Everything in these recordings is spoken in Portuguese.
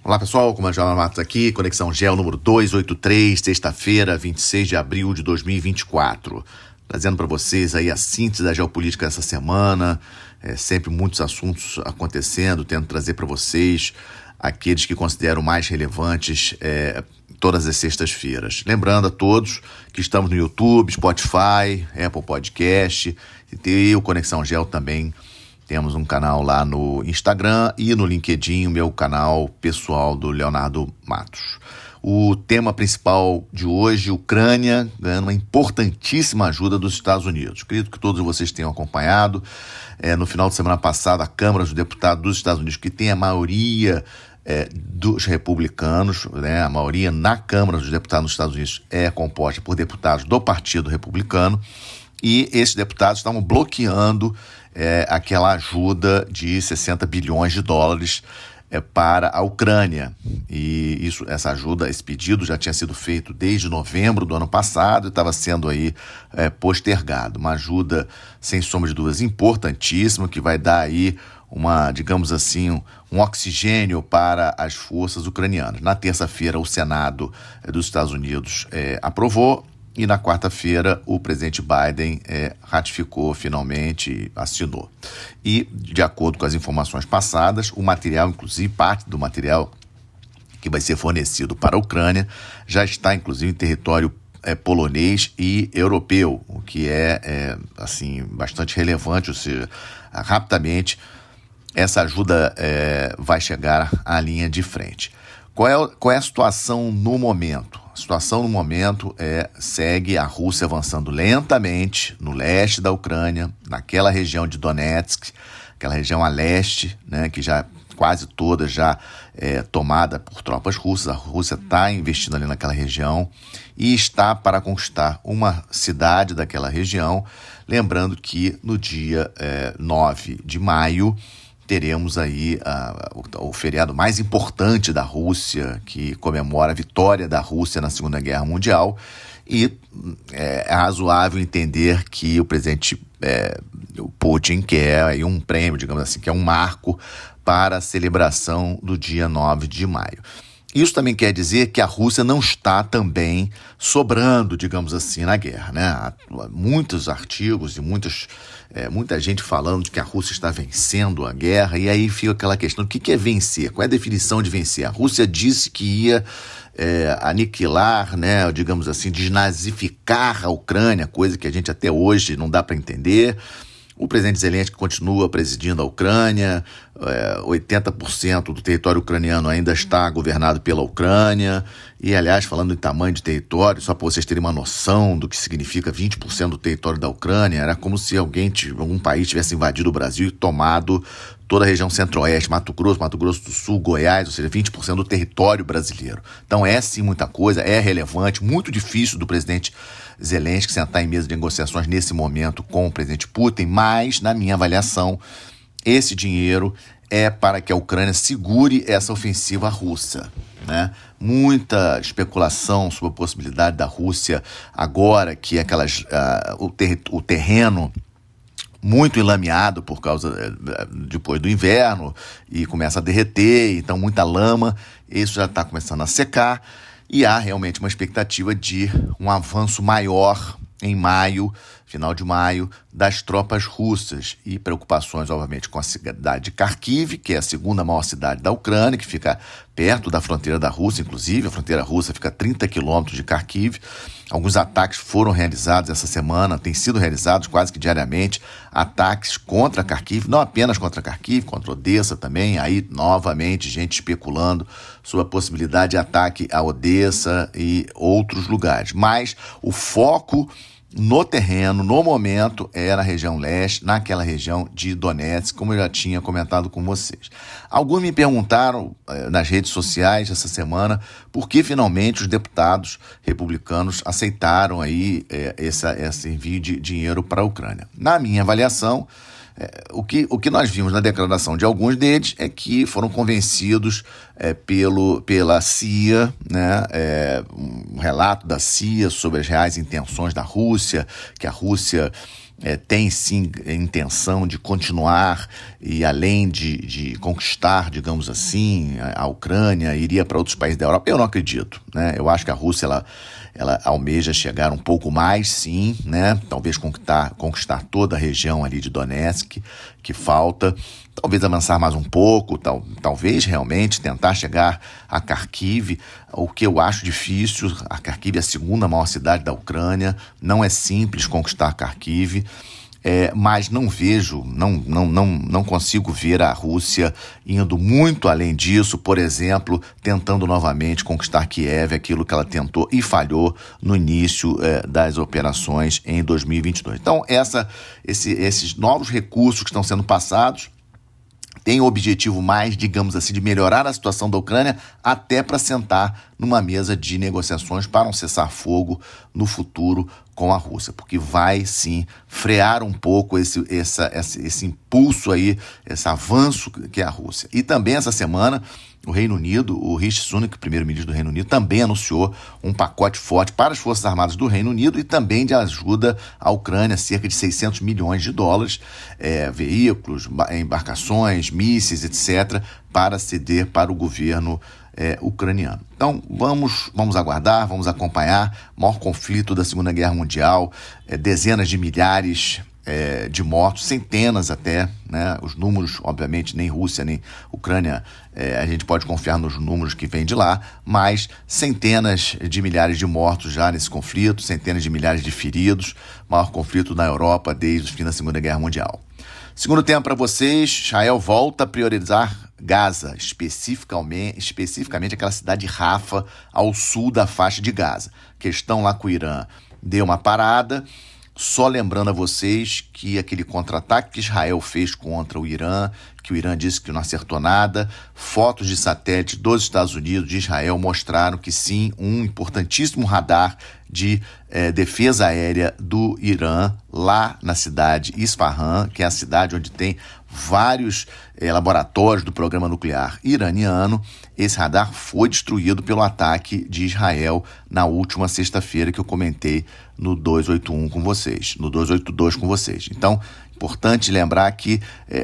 Olá pessoal, como é João Matos aqui, Conexão Gel número 283, sexta-feira, 26 de abril de 2024. Trazendo para vocês aí a síntese da geopolítica dessa semana, sempre muitos assuntos acontecendo, tento trazer para vocês aqueles que considero mais relevantes todas as sextas-feiras. Lembrando a todos que estamos no YouTube, Spotify, Apple Podcast e o Conexão Gel também. Temos um canal lá no Instagram e no LinkedIn, o meu canal pessoal do Leonardo Matos. O tema principal de hoje, Ucrânia, ganhando uma importantíssima ajuda dos Estados Unidos. Acredito que todos vocês tenham acompanhado. No final de semana passada, a Câmara dos Deputados dos Estados Unidos, que tem a maioria dos republicanos, né? A maioria na Câmara dos Deputados dos Estados Unidos é composta por deputados do Partido Republicano, e esses deputados estavam bloqueando aquela ajuda de 60 bilhões de dólares para a Ucrânia. E essa ajuda, esse pedido já tinha sido feito desde novembro do ano passado e estava sendo aí postergado. Uma ajuda, sem sombra de dúvidas, importantíssima, que vai dar aí digamos assim, um oxigênio para as forças ucranianas. Na terça-feira, o Senado dos Estados Unidos aprovou, e na quarta-feira o presidente Biden ratificou finalmente, assinou. E, de acordo com as informações passadas, o material, inclusive parte do material que vai ser fornecido para a Ucrânia, já está inclusive em território polonês e europeu, o que assim, bastante relevante, ou seja, rapidamente essa ajuda vai chegar à linha de frente. Qual é a situação no momento? A situação no momento segue a Rússia avançando lentamente no leste da Ucrânia, naquela região de Donetsk, aquela região a leste, né, que já quase toda já tomada por tropas russas. A Rússia está investindo ali naquela região e está para conquistar uma cidade daquela região. Lembrando que no dia 9 de maio teremos aí o feriado mais importante da Rússia, que comemora a vitória da Rússia na Segunda Guerra Mundial, e é razoável entender que o presidente Putin quer aí um prêmio, digamos assim, que é um marco para a celebração do dia 9 de maio. Isso também quer dizer que a Rússia não está também sobrando, digamos assim, na guerra, né? Há muitos artigos e muita gente falando de que a Rússia está vencendo a guerra, e aí fica aquela questão: o que é vencer? Qual é a definição de vencer? A Rússia disse que ia aniquilar, né, digamos assim, desnazificar a Ucrânia, coisa que a gente até hoje não dá para entender. O presidente Zelensky continua presidindo a Ucrânia, 80% do território ucraniano ainda está governado pela Ucrânia, e, aliás, falando em tamanho de território, só para vocês terem uma noção do que significa 20% do território da Ucrânia, era como se algum país tivesse invadido o Brasil e tomado toda a região centro-oeste, Mato Grosso do Sul, Goiás, ou seja, 20% do território brasileiro. Então sim muita coisa, é relevante, muito difícil do presidente Zelensky sentar em mesa de negociações nesse momento com o presidente Putin, mas, na minha avaliação, esse dinheiro é para que a Ucrânia segure essa ofensiva russa, né? Muita especulação sobre a possibilidade da Rússia, agora que o terreno muito enlameado por causa depois do inverno e começa a derreter, então muita lama, isso já está começando a secar, e há realmente uma expectativa de um avanço maior em maio, final de maio, das tropas russas, e preocupações, obviamente, com a cidade de Kharkiv, que é a segunda maior cidade da Ucrânia, que fica perto da fronteira da Rússia, inclusive. A fronteira russa fica a 30 quilômetros de Kharkiv. Alguns ataques foram realizados essa semana, têm sido realizados quase que diariamente, ataques contra Kharkiv, não apenas contra Kharkiv, contra Odessa também. Aí, novamente, gente especulando sobre a possibilidade de ataque a Odessa e outros lugares. Mas o foco no terreno, no momento, é na região leste, naquela região de Donetsk, como eu já tinha comentado com vocês. Alguns me perguntaram nas redes sociais essa semana por que finalmente os deputados republicanos aceitaram aí esse envio de dinheiro para a Ucrânia. Na minha avaliação, o que nós vimos na declaração de alguns deles é que foram convencidos pela CIA, né, um relato da CIA sobre as reais intenções da Rússia, que a Rússia tem sim intenção de continuar e além de conquistar, digamos assim, a Ucrânia, iria para outros países da Europa? Eu não acredito, né? Eu acho que a Rússia ela almeja chegar um pouco mais, sim, né? Talvez conquistar toda a região ali de Donetsk, que falta, talvez avançar mais um pouco, talvez realmente tentar chegar a Kharkiv, o que eu acho difícil. A Kharkiv é a segunda maior cidade da Ucrânia, não é simples conquistar Kharkiv. Mas não vejo, não consigo ver a Rússia indo muito além disso, por exemplo, tentando novamente conquistar Kiev, aquilo que ela tentou e falhou no início das operações em 2022. Então, esses novos recursos que estão sendo passados tem o objetivo mais, digamos assim, de melhorar a situação da Ucrânia até para sentar numa mesa de negociações para um cessar-fogo no futuro com a Rússia, porque vai sim frear um pouco esse impulso aí, esse avanço que é a Rússia. E também essa semana o Reino Unido, o Rishi Sunak, primeiro-ministro do Reino Unido, também anunciou um pacote forte para as Forças Armadas do Reino Unido e também de ajuda à Ucrânia, cerca de 600 milhões de dólares, veículos, embarcações, mísseis, etc., para ceder para o governo ucraniano. Então, vamos aguardar, vamos acompanhar. Maior conflito da Segunda Guerra Mundial, dezenas de milhares de mortos, centenas até, né? Os números, obviamente, nem Rússia nem Ucrânia, a gente pode confiar nos números que vêm de lá, mas centenas de milhares de mortos já nesse conflito, centenas de milhares de feridos, maior conflito na Europa desde o fim da Segunda Guerra Mundial. Segundo tema para vocês, Israel volta a priorizar Gaza, especificamente aquela cidade de Rafa, ao sul da faixa de Gaza. Questão lá com o Irã deu uma parada. Só lembrando a vocês que aquele contra-ataque que Israel fez contra o Irã, que o Irã disse que não acertou nada, fotos de satélite dos Estados Unidos, de Israel, mostraram que sim, um importantíssimo radar de defesa aérea do Irã, lá na cidade Isfahan, que é a cidade onde tem vários laboratórios do programa nuclear iraniano. Esse radar foi destruído pelo ataque de Israel na última sexta-feira, que eu comentei no 281 com vocês, no 282 com vocês. Então, importante lembrar que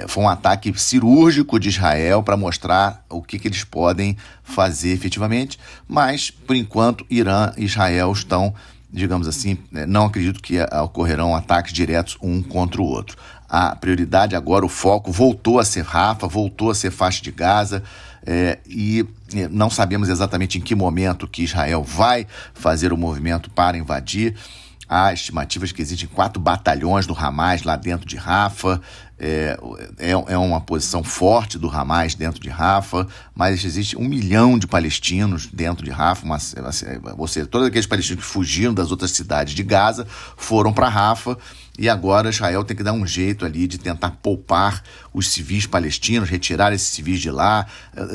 foi um ataque cirúrgico de Israel para mostrar o que eles podem fazer efetivamente, mas, por enquanto, Irã e Israel estão, digamos assim, não acredito que ocorrerão ataques diretos um contra o outro. A prioridade agora, o foco voltou a ser Rafa, voltou a ser faixa de Gaza, e não sabemos exatamente em que momento que Israel vai fazer o movimento para invadir. Há estimativas que existem 4 batalhões do Hamas lá dentro de Rafa. É uma posição forte do Hamas dentro de Rafa, mas existe 1 milhão de palestinos dentro de Rafa, ou seja, todos aqueles palestinos que fugiram das outras cidades de Gaza foram para Rafa, e agora Israel tem que dar um jeito ali de tentar poupar os civis palestinos, retirar esses civis de lá.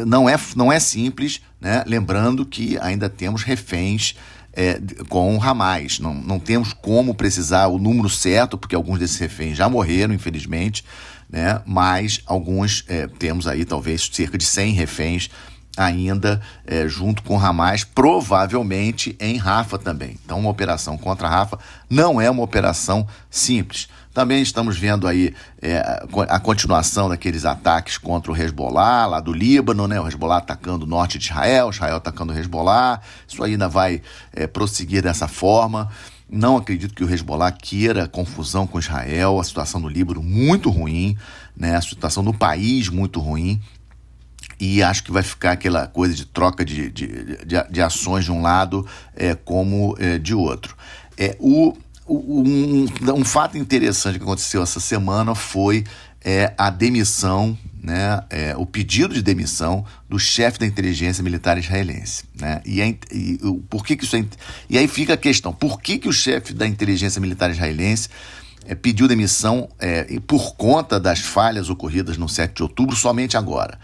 Não é simples, né? Lembrando que ainda temos reféns com o Hamas. Não temos como precisar o número certo, porque alguns desses reféns já morreram, infelizmente, né? Mas alguns, temos aí talvez cerca de 100 reféns ainda junto com o Hamas, provavelmente em Rafa também. Então, uma operação contra Rafa não é uma operação simples. Também estamos vendo aí a continuação daqueles ataques contra o Hezbollah, lá do Líbano, né? O Hezbollah atacando o norte de Israel atacando o Hezbollah. Isso ainda vai prosseguir dessa forma. Não acredito que o Hezbollah queira confusão com Israel. A situação no Líbano muito ruim, né? A situação no país muito ruim. E acho que vai ficar aquela coisa de troca de ações de um lado como de outro. Um fato interessante que aconteceu essa semana foi a demissão, né, o pedido de demissão do chefe da inteligência militar israelense, né? Por que isso e aí fica a questão, por que o chefe da inteligência militar israelense pediu demissão por conta das falhas ocorridas no 7 de outubro somente agora?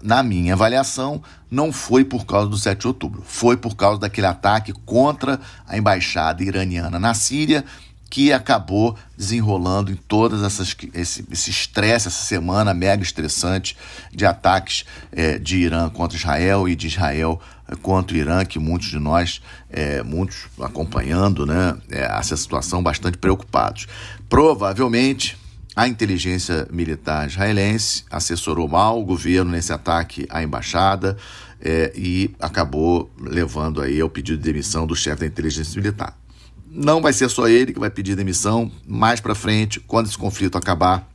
Na minha avaliação, não foi por causa do 7 de outubro, foi por causa daquele ataque contra a embaixada iraniana na Síria que acabou desenrolando em todas esse estresse, essa semana mega estressante de ataques de Irã contra Israel e de Israel contra o Irã, que muitos de nós, muitos acompanhando, né, essa situação bastante preocupados. Provavelmente a inteligência militar israelense assessorou mal o governo nesse ataque à embaixada e acabou levando aí ao pedido de demissão do chefe da inteligência militar. Não vai ser só ele que vai pedir demissão. Mais para frente, quando esse conflito acabar,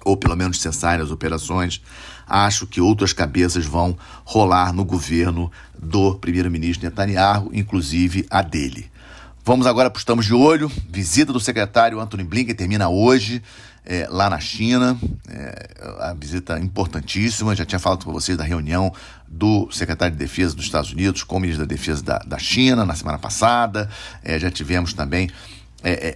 ou pelo menos cessarem as operações, acho que outras cabeças vão rolar no governo do primeiro-ministro Netanyahu, inclusive a dele. Vamos agora para o Estamos de Olho. Visita do secretário Antony Blinken termina hoje lá na China. A visita importantíssima. Já tinha falado com vocês da reunião do secretário de Defesa dos Estados Unidos com o ministro da Defesa da China na semana passada. Já tivemos também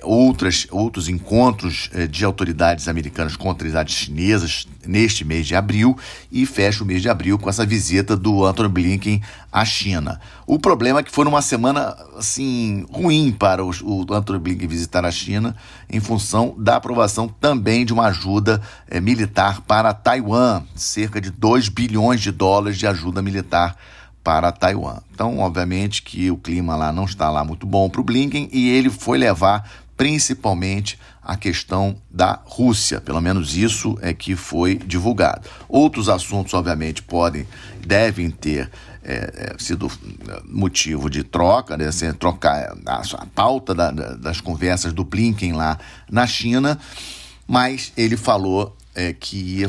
outros encontros de autoridades americanas com autoridades chinesas neste mês de abril, e fecha o mês de abril com essa visita do Antony Blinken à China. O problema é que foi numa semana assim, ruim para o Antony Blinken visitar a China, em função da aprovação também de uma ajuda militar para Taiwan, cerca de 2 bilhões de dólares de ajuda militar para Taiwan. Então, obviamente que o clima lá não está lá muito bom para o Blinken, e ele foi levar principalmente a questão da Rússia, pelo menos isso é que foi divulgado. Outros assuntos, obviamente, devem ter sido motivo de troca, né, trocar a pauta das conversas do Blinken lá na China, mas ele falou que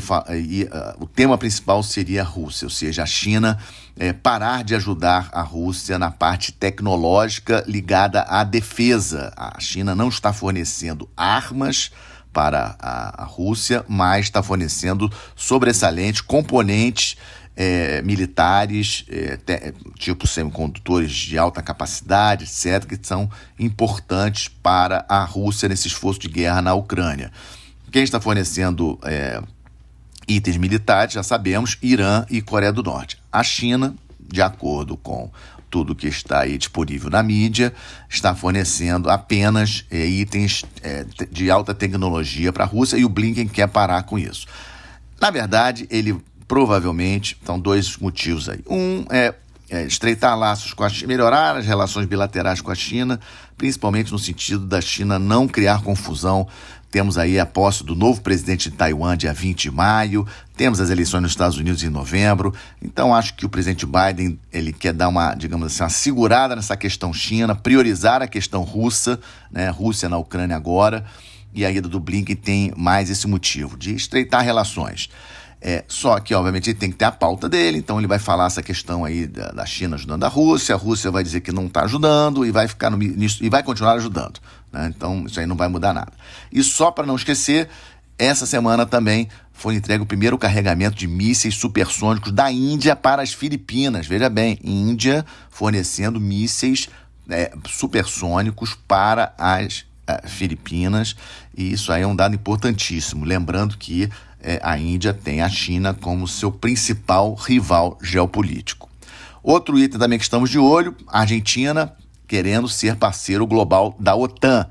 o tema principal seria a Rússia, ou seja, a China parar de ajudar a Rússia na parte tecnológica ligada à defesa. A China não está fornecendo armas para a Rússia, mas está fornecendo sobressalentes componentes militares, tipo semicondutores de alta capacidade, etc., que são importantes para a Rússia nesse esforço de guerra na Ucrânia. Quem está fornecendo itens militares, já sabemos, Irã e Coreia do Norte. A China, de acordo com tudo que está aí disponível na mídia, está fornecendo apenas itens de alta tecnologia para a Rússia, e o Blinken quer parar com isso. Na verdade, ele provavelmente, são 2 motivos aí. Um é estreitar laços com a China, melhorar as relações bilaterais com a China, principalmente no sentido da China não criar confusão. Temos aí a posse do novo presidente de Taiwan, dia 20 de maio, temos as eleições nos Estados Unidos em novembro, então acho que o presidente Biden ele quer dar uma segurada nessa questão China, priorizar a questão russa, né, Rússia na Ucrânia agora, e a ida do Blinken tem mais esse motivo, de estreitar relações. Só que, obviamente, ele tem que ter a pauta dele, então ele vai falar essa questão aí da China ajudando a Rússia vai dizer que não está ajudando e vai ficar nisso, e vai continuar ajudando, né? Então isso aí não vai mudar nada. E só para não esquecer, essa semana também foi entregue o primeiro carregamento de mísseis supersônicos da Índia para as Filipinas. Veja bem, Índia fornecendo mísseis supersônicos para as Filipinas, e isso aí é um dado importantíssimo, lembrando que a Índia tem a China como seu principal rival geopolítico. Outro item também que estamos de olho, a Argentina querendo ser parceiro global da OTAN.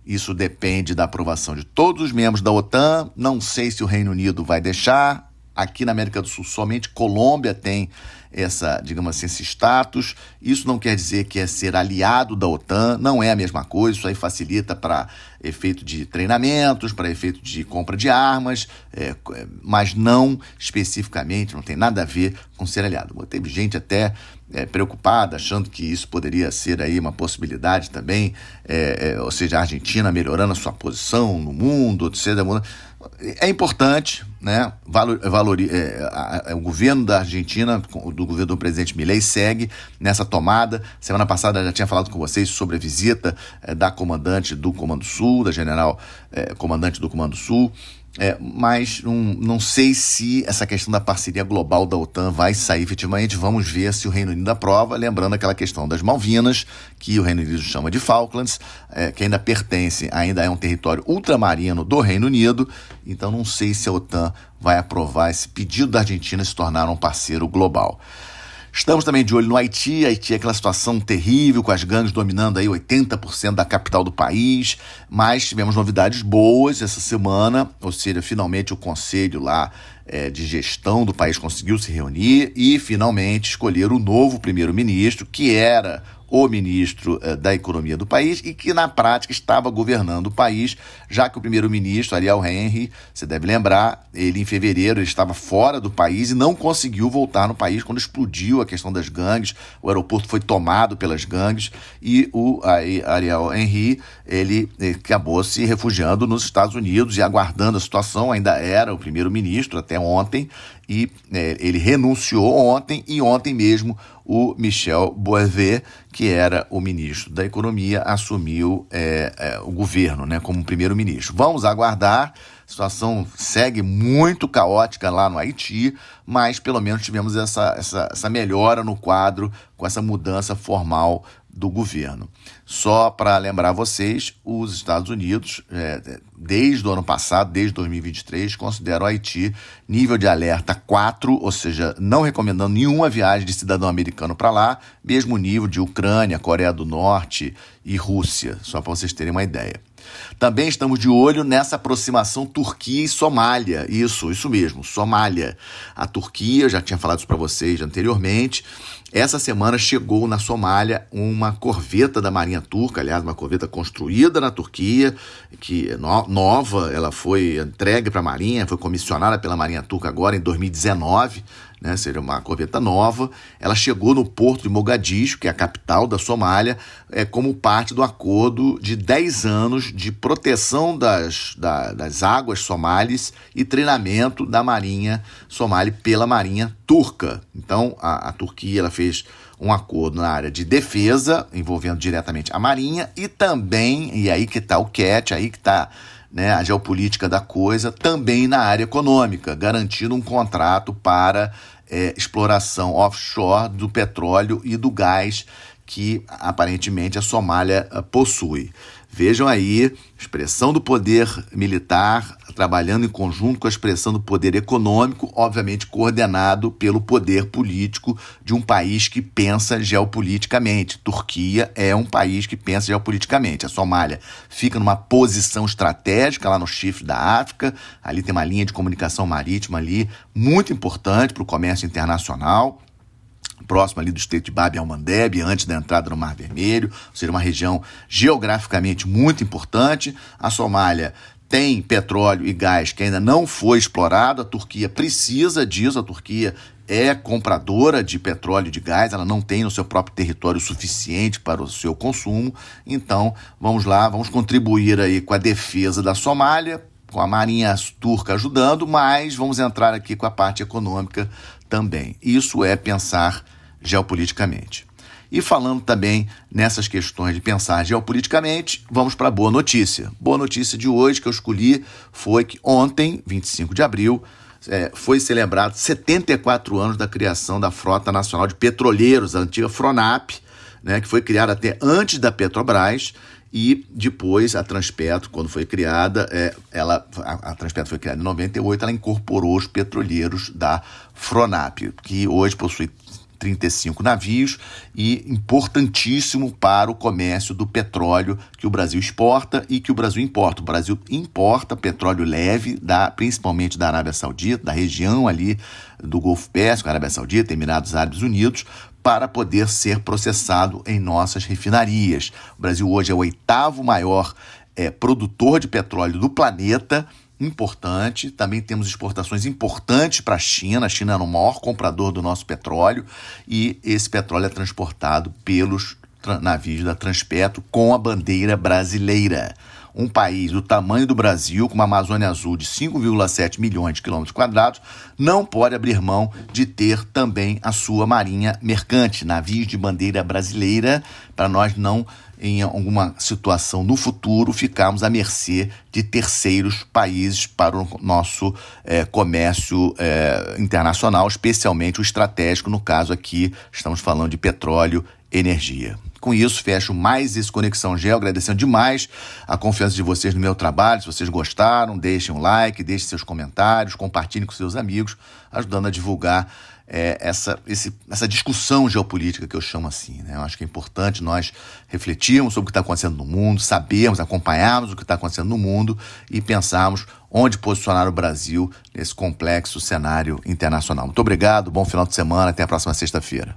Isso depende da aprovação de todos os membros da OTAN, não sei se o Reino Unido vai deixar. Aqui na América do Sul, somente Colômbia tem esse status. Isso não quer dizer que é ser aliado da OTAN, não é a mesma coisa. Isso aí facilita para efeito de treinamentos, para efeito de compra de armas, mas não especificamente, não tem nada a ver com ser aliado. Teve gente até preocupada, achando que isso poderia ser aí uma possibilidade também, ou seja, a Argentina melhorando a sua posição no mundo, etc. É importante, né? O governo da Argentina, do governo do presidente Milei, segue nessa tomada. Semana passada eu já tinha falado com vocês sobre a visita da comandante do Comando Sul, da general comandante do Comando Sul, mas não sei se essa questão da parceria global da OTAN vai sair efetivamente. Vamos ver se o Reino Unido aprova, lembrando aquela questão das Malvinas, que o Reino Unido chama de Falklands, que ainda é um território ultramarino do Reino Unido, então não sei se a OTAN vai aprovar esse pedido da Argentina se tornar um parceiro global. Estamos também de olho no Haiti. Haiti é aquela situação terrível, com as gangues dominando aí 80% da capital do país, mas tivemos novidades boas essa semana, ou seja, finalmente o conselho lá de gestão do país conseguiu se reunir e finalmente escolher o novo primeiro-ministro, que era o ministro da economia do país e que na prática estava governando o país, já que o primeiro-ministro, Ariel Henry, você deve lembrar, ele em fevereiro ele estava fora do país e não conseguiu voltar no país quando explodiu a questão das gangues, o aeroporto foi tomado pelas gangues e o Ariel Henry, ele acabou se refugiando nos Estados Unidos e aguardando a situação, ainda era o primeiro-ministro até ontem, e ele renunciou ontem, e ontem mesmo o Michel Bouvet, que era o ministro da Economia, assumiu o governo, né, como primeiro-ministro. Vamos aguardar, a situação segue muito caótica lá no Haiti, mas pelo menos tivemos essa melhora no quadro com essa mudança formal do governo. Só para lembrar vocês, os Estados Unidos, desde o ano passado, desde 2023, consideram o Haiti nível de alerta 4, ou seja, não recomendando nenhuma viagem de cidadão americano para lá, mesmo nível de Ucrânia, Coreia do Norte e Rússia, só para vocês terem uma ideia. Também estamos de olho nessa aproximação Turquia e Somália. Isso mesmo, Somália. A Turquia, já tinha falado isso para vocês anteriormente, essa semana chegou na Somália uma corveta da Marinha Turca, aliás, uma corveta construída na Turquia, que é nova, ela foi entregue para a Marinha, foi comissionada pela Marinha Turca agora em 2019, né, seja uma corveta nova. Ela chegou no porto de Mogadishu, que é a capital da Somália, como parte do acordo de 10 anos de proteção das águas somalis e treinamento da Marinha Somali pela Marinha Turca. Então, a Turquia ela fez um acordo na área de defesa, envolvendo diretamente a Marinha, e também, e aí que está o catch, aí que está, né, a geopolítica da coisa, também na área econômica, garantindo um contrato para exploração offshore do petróleo e do gás que aparentemente a Somália possui. Vejam aí, expressão do poder militar trabalhando em conjunto com a expressão do poder econômico, obviamente coordenado pelo poder político de um país que pensa geopoliticamente. Turquia é um país que pensa geopoliticamente. A Somália fica numa posição estratégica lá no chifre da África, ali tem uma linha de comunicação marítima ali muito importante para o comércio internacional, próximo ali do estreito de Bab el-Mandeb, antes da entrada no Mar Vermelho, ou seja, uma região geograficamente muito importante. A Somália tem petróleo e gás que ainda não foi explorado, a Turquia precisa disso, a Turquia é compradora de petróleo e de gás, ela não tem no seu próprio território o suficiente para o seu consumo, então vamos lá, vamos contribuir aí com a defesa da Somália, com a Marinha Turca ajudando, mas vamos entrar aqui com a parte econômica também. Isso é pensar geopoliticamente. E falando também nessas questões de pensar geopoliticamente, vamos para a boa notícia. Boa notícia de hoje que eu escolhi foi que ontem, 25 de abril, foi celebrado 74 anos da criação da Frota Nacional de Petroleiros, a antiga Fronap, né, que foi criada até antes da Petrobras, e depois a Transpetro, quando foi criada, a Transpetro foi criada em 98, ela incorporou os petroleiros da Fronap, que hoje possui 35 navios e importantíssimo para o comércio do petróleo que o Brasil exporta e que o Brasil importa. O Brasil importa petróleo leve, principalmente da Arábia Saudita, da região ali do Golfo Pérsico, Arábia Saudita, Emirados Árabes Unidos, para poder ser processado em nossas refinarias. O Brasil hoje é o 8º maior produtor de petróleo do planeta, importante. Também temos exportações importantes para a China é o maior comprador do nosso petróleo, e esse petróleo é transportado pelos navios da Transpetro com a bandeira brasileira. Um país do tamanho do Brasil, com uma Amazônia Azul de 5,7 milhões de quilômetros quadrados, não pode abrir mão de ter também a sua marinha mercante, navios de bandeira brasileira, para nós não, em alguma situação no futuro, ficarmos à mercê de terceiros países para o nosso comércio internacional, especialmente o estratégico, no caso aqui estamos falando de petróleo, energia. Com isso, fecho mais esse Conexão Geo, agradecendo demais a confiança de vocês no meu trabalho. Se vocês gostaram, deixem um like, deixem seus comentários, compartilhem com seus amigos, ajudando a divulgar essa discussão geopolítica que eu chamo assim, né? Eu acho que é importante nós refletirmos sobre o que está acontecendo no mundo, sabermos, acompanharmos o que está acontecendo no mundo e pensarmos onde posicionar o Brasil nesse complexo cenário internacional. Muito obrigado, bom final de semana, até a próxima sexta-feira.